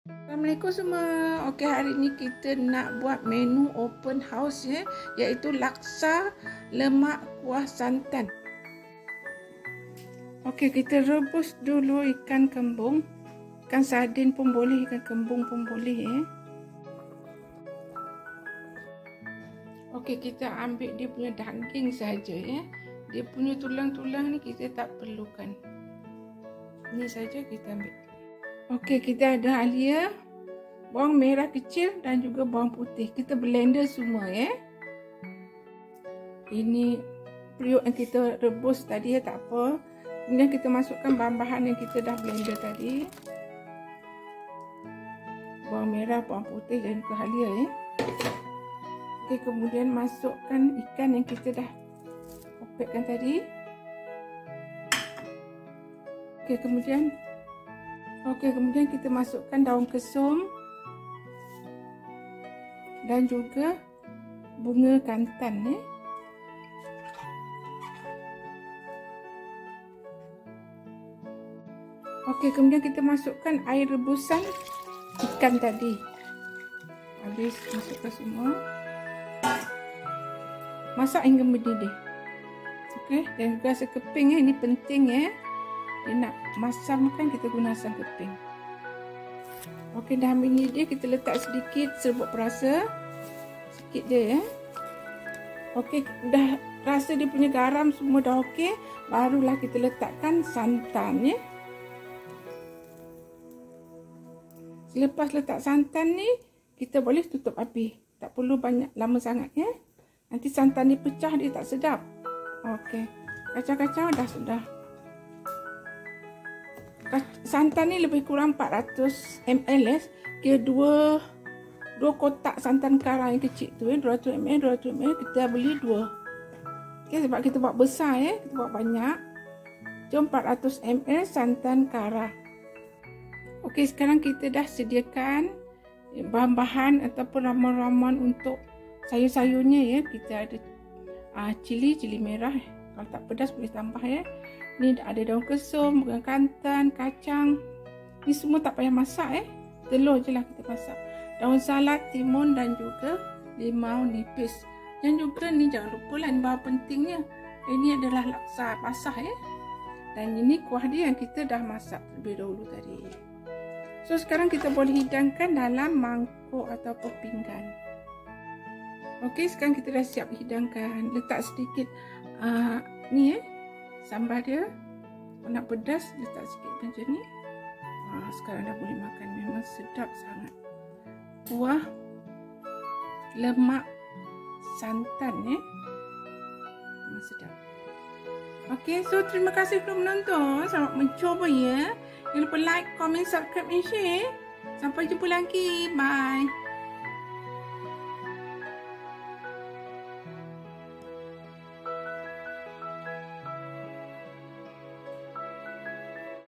Assalamualaikum semua. Okey, hari ni kita nak buat menu open house ya, iaitu laksa lemak kuah santan. Okey, kita rebus dulu ikan kembung. Ikan sardin pun boleh, ikan kembung pun boleh ya. Okey, kita ambil dia punya daging saja ya. Dia punya tulang-tulang ni kita tak perlukan. Ini saja kita ambil. Okey, kita ada halia, bawang merah kecil dan juga bawang putih. Kita blender semua ya. Ini periuk yang kita rebus tadi ya, tak apa. Kemudian kita masukkan bahan-bahan yang kita dah blender tadi. Bawang merah, bawang putih dan juga halia ya. Okey, kemudian masukkan ikan yang kita dah kopekkan tadi. Okey, kemudian kita masukkan daun kesum dan juga bunga kantan ya. Okey, kemudian kita masukkan air rebusan ikan tadi. Habis masukkan semua. Masak hingga mendidih. Okey, dan juga sekeping ya, ini penting ya. Dia nak masam kan, kita guna asam keping. Okey, dah mendidih, kita letak sedikit serbuk perasa. Sikit je ya. Okey, dah rasa dia punya garam semua dah okey, barulah kita letakkan santan ya. Selepas letak santan ni, kita boleh tutup api. Tak perlu banyak lama sangat ya. Nanti santan ni pecah, dia tak sedap. Okey, kacau-kacau dah sudah. Santan ni lebih kurang 400 ml ya. Kira dua kotak santan kara yang kecil tu ya, 200 ml kita beli 2. Okey, sebab kita buat besar ya, kita buat banyak. Jom 400 ml santan kara. Okey, sekarang kita dah sediakan bahan-bahan ataupun ramuan-ramuan untuk sayur-sayurnya ya. Kita ada cili merah. Kalau tak pedas boleh tambah ya. Ni ada daun kesum, bunga kantan, kacang. Ni semua tak payah masak ya. Telur je lah kita masak. Daun salad, timun dan juga limau nipis. Dan juga ni jangan lupa lah, bahan pentingnya. Ini adalah laksa basah ya. Dan ini kuah dia yang kita dah masak terlebih dahulu tadi. So sekarang kita boleh hidangkan dalam mangkuk ataupun pinggan. Okey, sekarang kita dah siap hidangkan. Letak sedikit ni ya, sambal dia. Kalau nak pedas, letak sikit macam ni. Sekarang dah boleh makan. Memang sedap sangat. Kuah lemak santan ya. Memang sedap. Okey, so terima kasih kerana menonton. Selamat mencuba ya. Jangan lupa like, comment, subscribe dan share. Sampai jumpa lagi. Bye.